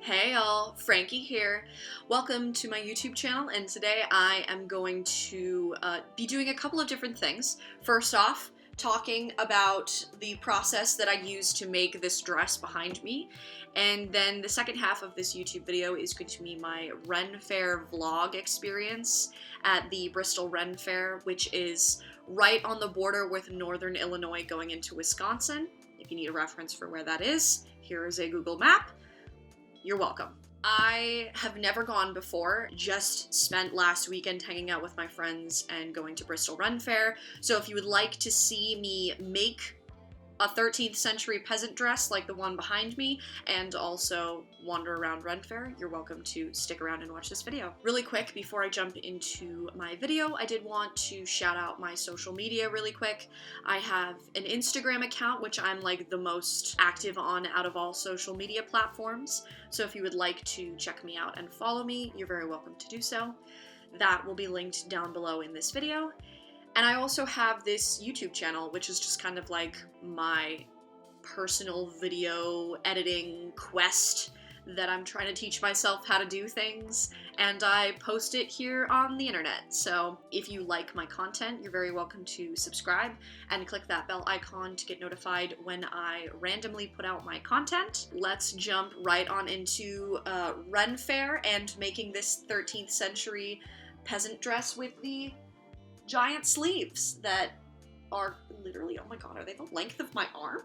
Hey y'all, Frankie here. Welcome to my YouTube channel, and today I am going to be doing a couple of different things. First off, talking about the process that I used to make this dress behind me, and then the second half of this YouTube video is going to be my Ren Fair vlog experience at the Bristol Ren Fair, which is right on the border with northern Illinois going into Wisconsin. If you need a reference for where that is, here is a Google map. You're welcome. I have never gone before, just spent last weekend hanging out with my friends and going to Bristol Ren Fair. So if you would like to see me make a 13th century peasant dress like the one behind me, and also wander around Ren Fair, you're welcome to stick around and watch this video. Really quick, before I jump into my video, I did want to shout out my social media really quick. I have an Instagram account, which I'm like the most active on out of all social media platforms. So if you would like to check me out and follow me, you're very welcome to do so. That will be linked down below in this video. And I also have this YouTube channel, which is just kind of like my personal video editing quest that I'm trying to teach myself how to do things, and I post it here on the internet. So if you like my content, you're very welcome to subscribe and click that bell icon to get notified when I randomly put out my content. Let's jump right on into Ren Fair and making this 13th century peasant dress with the giant sleeves that are literally, oh my god, are they the length of my arm?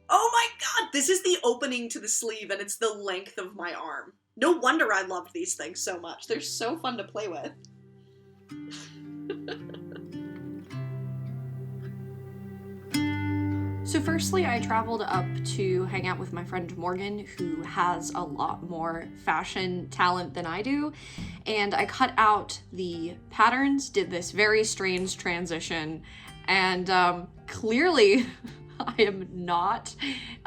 Oh my god, this is the opening to the sleeve and it's the length of my arm. No wonder I loved these things so much. They're so fun to play with. So firstly, I traveled up to hang out with my friend Morgan, who has a lot more fashion talent than I do, and I cut out the patterns, did this very strange transition, and clearly I am not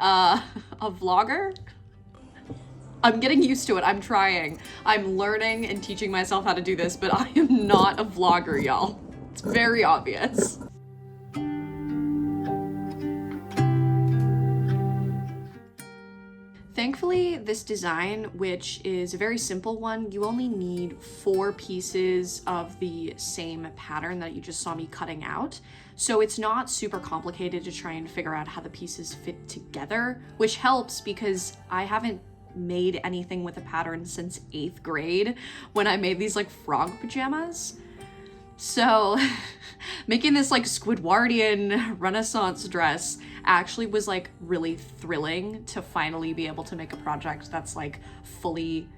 a vlogger. I'm getting used to it, I'm trying. I'm learning and teaching myself how to do this, but I am not a vlogger, y'all. It's very obvious. Thankfully, this design, which is a very simple one, you only need 4 pieces of the same pattern that you just saw me cutting out. So it's not super complicated to try and figure out how the pieces fit together, which helps because I haven't made anything with a pattern since 8th grade when I made these like frog pajamas. So making this like Squidwardian Renaissance dress actually was like really thrilling to finally be able to make a project that's like fully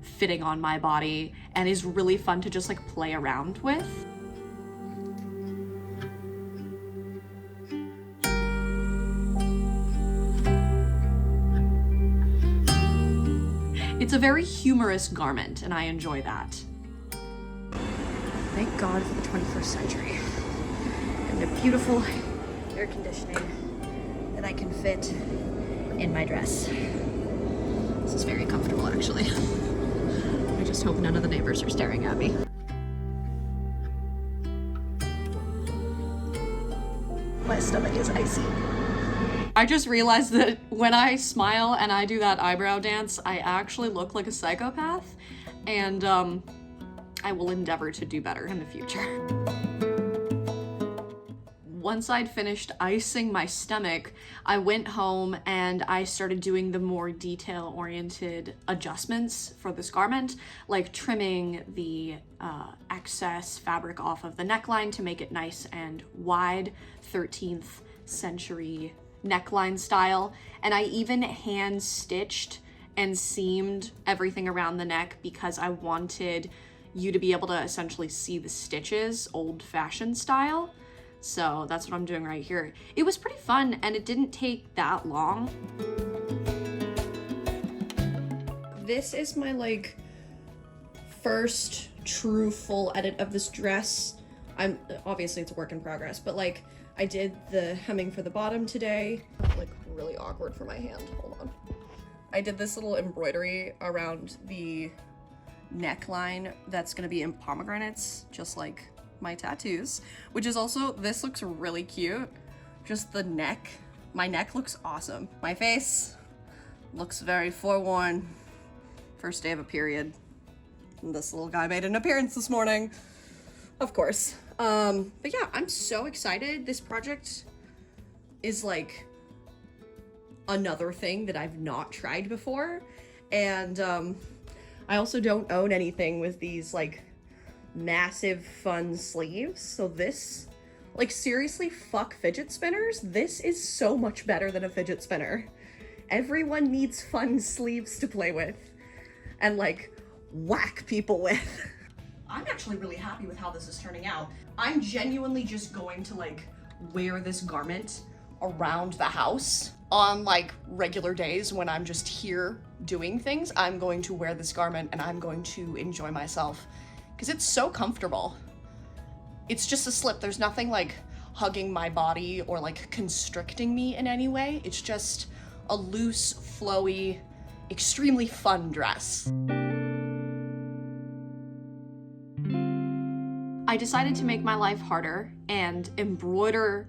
fitting on my body and is really fun to just like play around with. It's a very humorous garment and I enjoy that. Thank God for the 21st century and the beautiful air conditioning that I can fit in my dress. This is very comfortable, actually. I just hope none of the neighbors are staring at me. My stomach is icy. I just realized that when I smile and I do that eyebrow dance, I actually look like a psychopath, and I will endeavor to do better in the future. Once I'd finished icing my stomach, I went home and I started doing the more detail-oriented adjustments for this garment, like trimming the excess fabric off of the neckline to make it nice and wide, 13th century neckline style. And I even hand-stitched and seamed everything around the neck because I wanted you to be able to essentially see the stitches old-fashioned style. So that's what I'm doing right here. It was pretty fun and it didn't take that long. This is my like first true full edit of this dress. Obviously it's a work in progress, but like I did the hemming for the bottom today. Like really awkward for my hand, hold on. I did this little embroidery around the neckline that's gonna be in pomegranates, just like my tattoos, which is also, this looks really cute. Just the neck, my neck looks awesome. My face, Looks very forewarned. First day of a period. And this little guy made an appearance this morning. Of course. But yeah, I'm so excited. This project is like another thing that I've not tried before. And I also don't own anything with these like massive fun sleeves. So this, like, seriously, fuck fidget spinners. This is so much better than a fidget spinner. Everyone needs fun sleeves to play with and like whack people with. I'm actually really happy with how this is turning out. I'm genuinely just going to like wear this garment around the house on like regular days when I'm just here doing things. I'm going to wear this garment and I'm going to enjoy myself because it's so comfortable. It's just a slip. There's nothing like hugging my body or like constricting me in any way. It's just a loose, flowy, extremely fun dress. I decided to make my life harder and embroider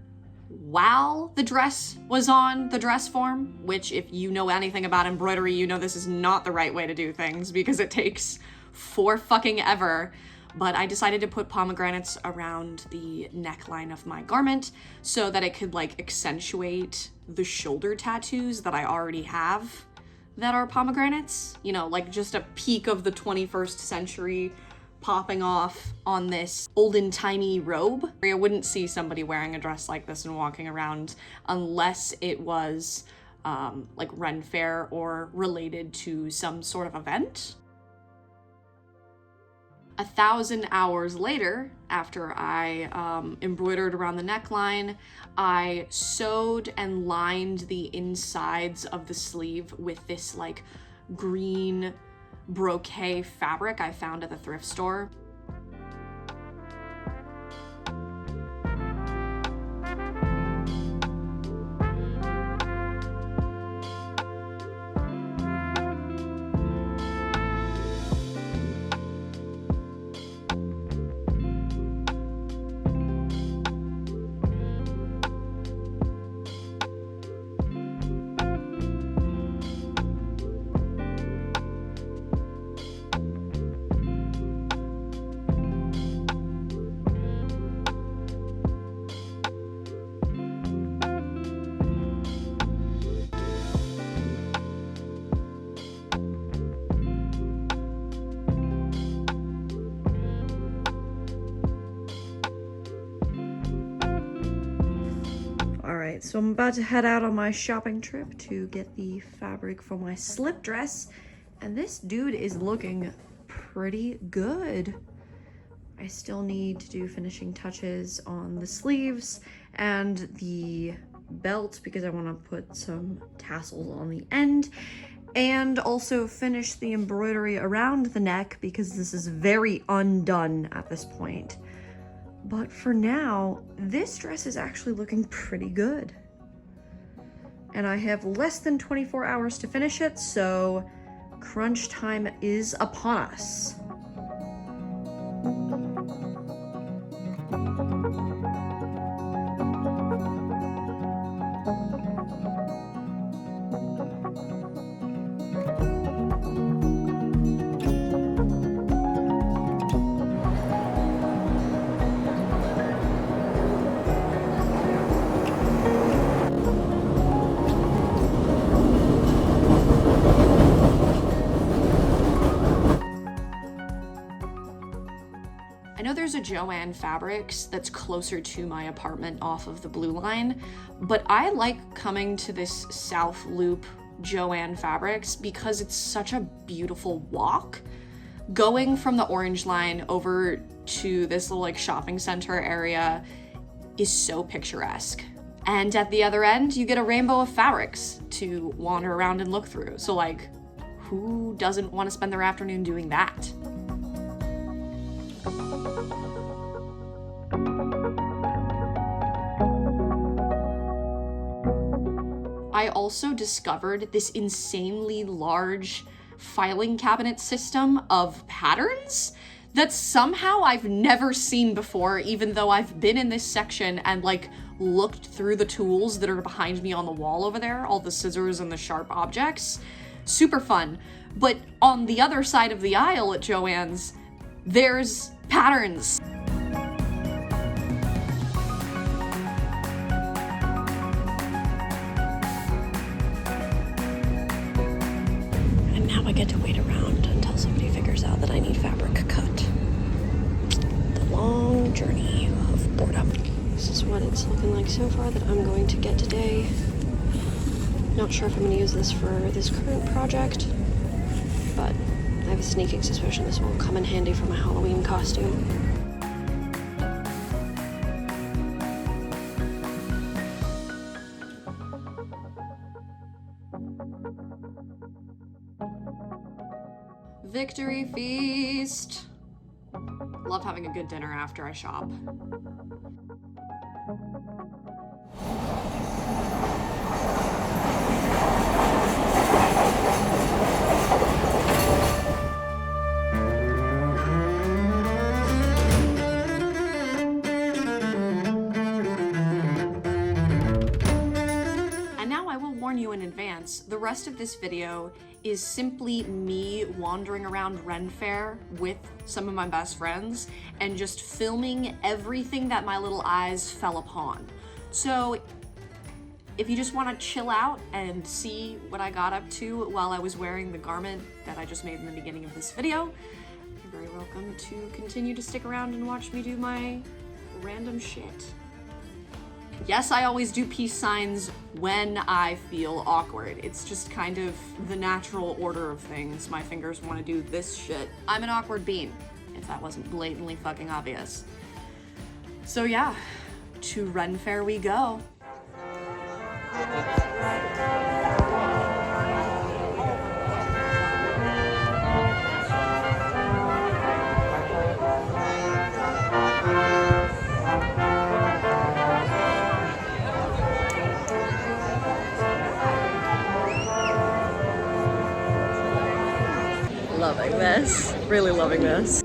while the dress was on the dress form, which if you know anything about embroidery, you know this is not the right way to do things because it takes for fucking ever. But I decided to put pomegranates around the neckline of my garment so that it could like accentuate the shoulder tattoos that I already have that are pomegranates. You know, like just a peak of the 21st century popping off on this olden-timey robe. I wouldn't see somebody wearing a dress like this and walking around unless it was like Ren Fair or related to some sort of event. 1,000 hours later, after I embroidered around the neckline, I sewed and lined the insides of the sleeve with this like green brocade fabric I found at the thrift store. Alright, so I'm about to head out on my shopping trip to get the fabric for my slip dress, and this dude is looking pretty good. I still need to do finishing touches on the sleeves and the belt because I want to put some tassels on the end, and also finish the embroidery around the neck because this is very undone at this point. But for now, this dress is actually looking pretty good. And I have less than 24 hours to finish it, so crunch time is upon us. I know there's a Joann Fabrics that's closer to my apartment off of the Blue Line, but I like coming to this South Loop Joann Fabrics because it's such a beautiful walk. Going from the Orange Line over to this little like shopping center area is so picturesque. And at the other end, you get a rainbow of fabrics to wander around and look through. So like, who doesn't want to spend their afternoon doing that? I also discovered this insanely large filing cabinet system of patterns that somehow I've never seen before, even though I've been in this section and like looked through the tools that are behind me on the wall over there, all the scissors and the sharp objects. Super fun. But on the other side of the aisle at Joann's, there's patterns. And now I get to wait around until somebody figures out that I need fabric cut. The long journey of boredom. This is what it's looking like so far that I'm going to get today. Not sure if I'm going to use this for this current project, but I have a sneaking suspicion this will come in handy for my Halloween costume. Victory feast! Love having a good dinner after I shop. And now I will warn you in advance, the rest of this video is simply me wandering around Ren Fair with some of my best friends and just filming everything that my little eyes fell upon. So if you just want to chill out and see what I got up to while I was wearing the garment that I just made in the beginning of this video, you're very welcome to continue to stick around and watch me do my random shit. Yes, I always do peace signs when I feel awkward. It's just kind of the natural order of things. My fingers want to do this shit. I'm an awkward bean, if that wasn't blatantly fucking obvious. So yeah, to Ren Fair we go. Loving this, really loving this.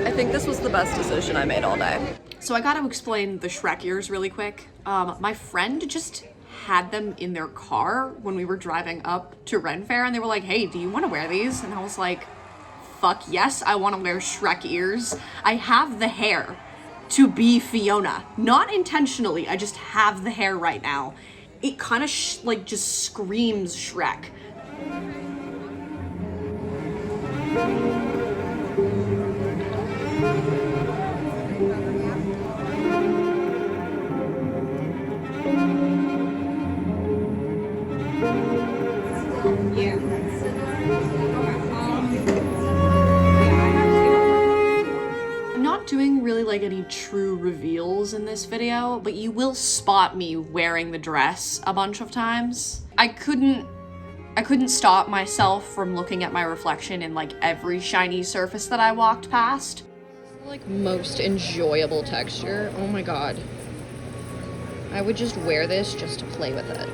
I think this was the best decision I made all day. So I got to explain the Shrek ears really quick. My friend just had them in their car when we were driving up to Ren Fair, and they were like, hey, do you want to wear these? And I was like, fuck yes, I want to wear Shrek ears. I have the hair to be Fiona. Not intentionally, I just have the hair right now. It kind of like just screams Shrek. Doing really like any true reveals in this video, but you will spot me wearing the dress a bunch of times. I couldn't stop myself from looking at my reflection in like every shiny surface that I walked past. Like most enjoyable texture. Oh my god. I would just wear this just to play with it.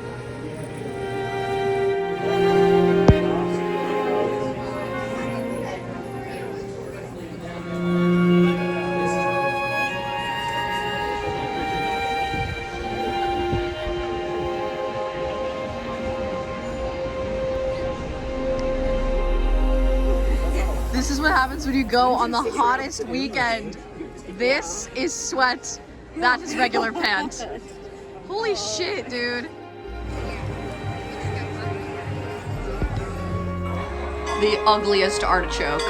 This is what happens when you go on the hottest weekend. This is sweat. That is regular pant. Holy shit, dude. The ugliest artichoke.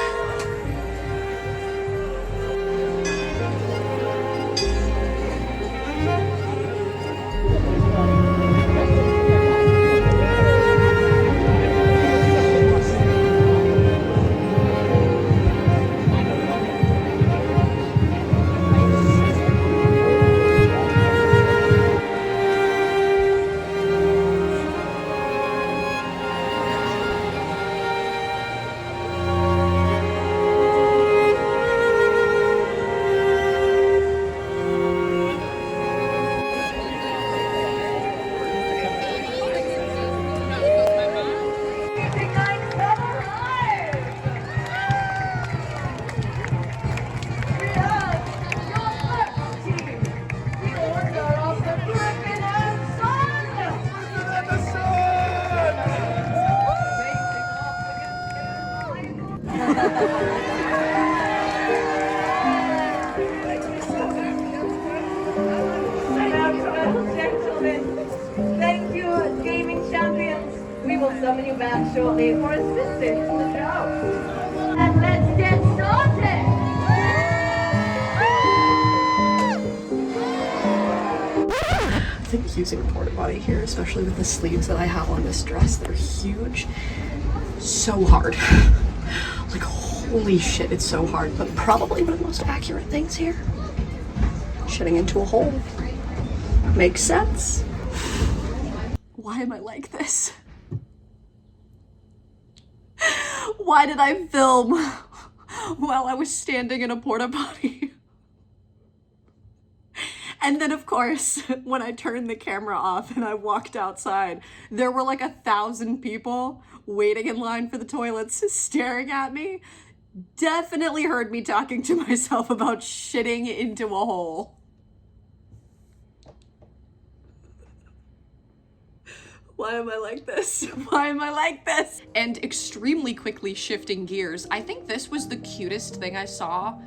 Gentlemen, thank you, gaming champions. We will summon you back shortly for assistance in the show. And let's get started. I think using a porta potty here, especially with the sleeves that I have on this dress that are huge, so hard. Like, holy shit, it's so hard. But probably one of the most accurate things here, shitting into a hole. Makes sense. Why am I like this? Why did I film while I was standing in a porta potty? And then, of course, when I turned the camera off and I walked outside, there were like 1,000 people waiting in line for the toilets, staring at me. Definitely heard me talking to myself about shitting into a hole. Why am I like this? Why am I like this? And extremely quickly shifting gears, I think this was the cutest thing I saw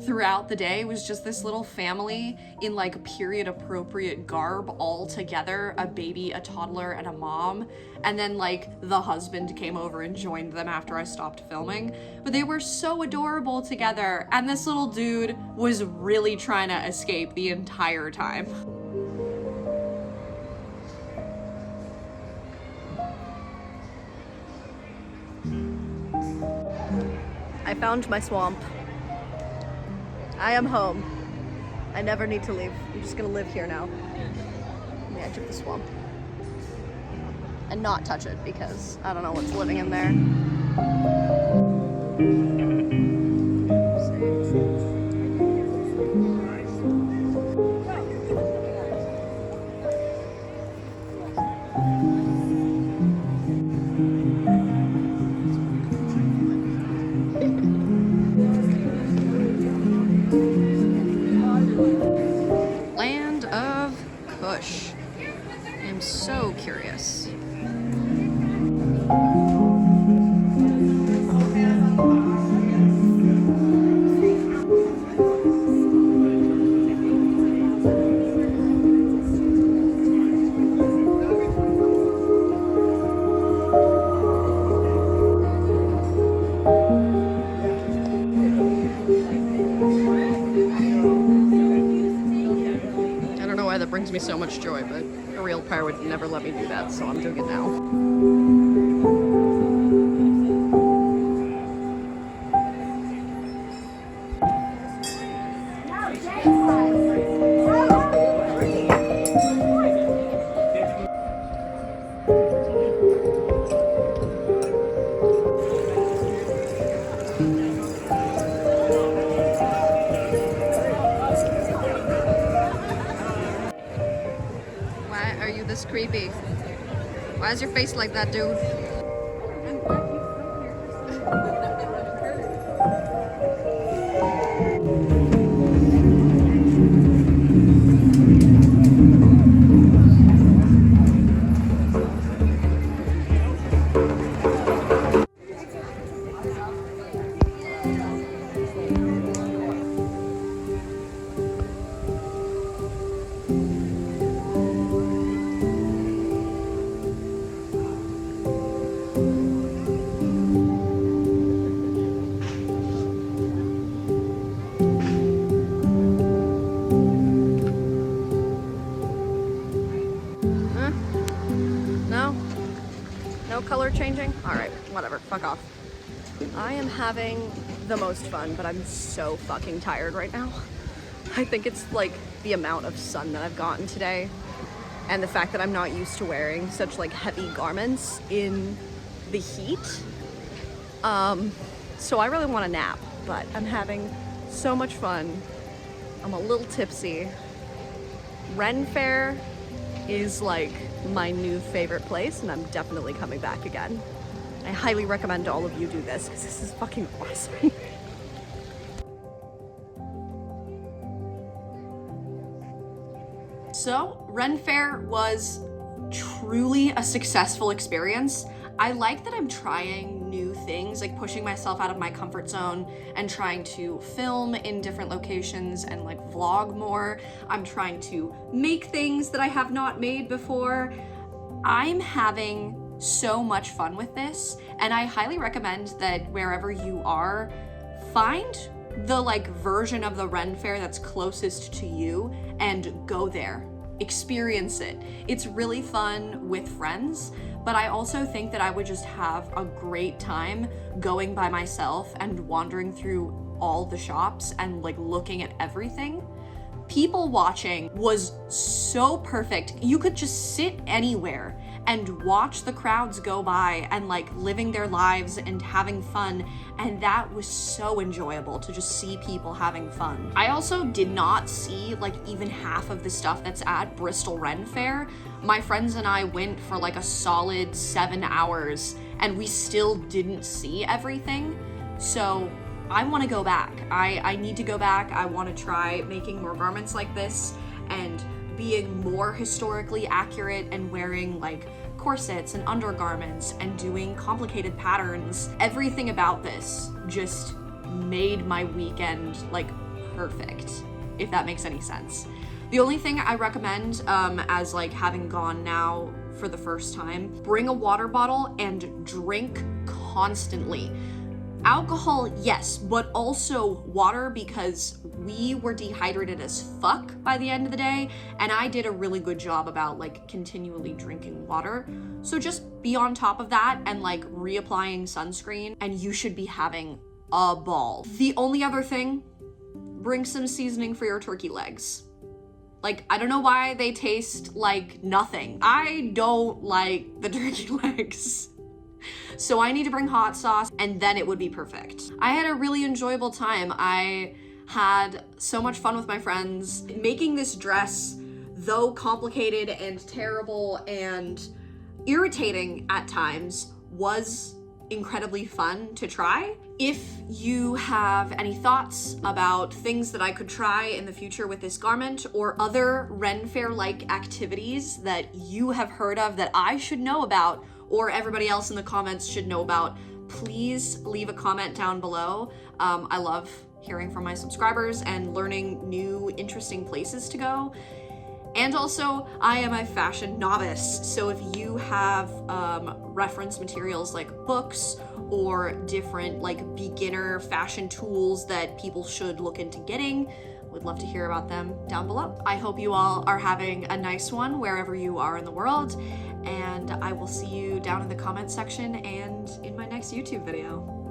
throughout the day. Was just this little family in like period appropriate garb all together, a baby, a toddler, and a mom. And then like the husband came over and joined them after I stopped filming. But they were so adorable together. And this little dude was really trying to escape the entire time. I found my swamp. I am home. I never need to leave. I'm just gonna live here now, on the edge of the swamp. And not touch it because I don't know what's living in there. I'm so curious. I don't know why that brings me so much joy, but a real pair would never let me do that, so I'm doing it now. Why are you this creepy? Why is your face like that, dude? No color changing? Alright, whatever, fuck off. I am having the most fun, but I'm so fucking tired right now. I think it's like the amount of sun that I've gotten today and the fact that I'm not used to wearing such like heavy garments in the heat. So I really want a nap, but I'm having so much fun. I'm a little tipsy. Ren Fair is like my new favorite place, and I'm definitely coming back again. I highly recommend all of you do this because this is fucking awesome. So, Ren Fair was truly a successful experience. I like that I'm trying new things things, like pushing myself out of my comfort zone and trying to film in different locations and like vlog more. I'm trying to make things that I have not made before. I'm having so much fun with this, and I highly recommend that wherever you are, find the like version of the Ren Fair that's closest to you and go there. Experience it. It's really fun with friends, but I also think that I would just have a great time going by myself and wandering through all the shops and like looking at everything. People watching was so perfect. You could just sit anywhere and watch the crowds go by and like living their lives and having fun, and that was so enjoyable to just see people having fun. I also did not see like even half of the stuff that's at Bristol Ren Fair. My friends and I went for like a solid 7 hours and we still didn't see everything. So I want to go back. I need to go back. I want to try making more garments like this and being more historically accurate and wearing like corsets and undergarments and doing complicated patterns. Everything about this just made my weekend like perfect, if that makes any sense. The only thing I recommend as like having gone now for the first time, bring a water bottle and drink constantly. Alcohol, yes, but also water, because we were dehydrated as fuck by the end of the day, and I did a really good job about like continually drinking water. So just be on top of that and like reapplying sunscreen, and you should be having a ball. The only other thing, bring some seasoning for your turkey legs. Like, I don't know why they taste like nothing. I don't like the turkey legs. So I need to bring hot sauce, and then it would be perfect. I had a really enjoyable time. I had so much fun with my friends. Making this dress, though complicated and terrible and irritating at times, was incredibly fun to try. If you have any thoughts about things that I could try in the future with this garment, or other Ren Fair-like activities that you have heard of that I should know about, or everybody else in the comments should know about, please leave a comment down below. I love hearing from my subscribers and learning new interesting places to go. And also, I am a fashion novice, so if you have reference materials like books or different like beginner fashion tools that people should look into getting, would love to hear about them down below. I hope you all are having a nice one wherever you are in the world, and I will see you down in the comment section and in my next YouTube video.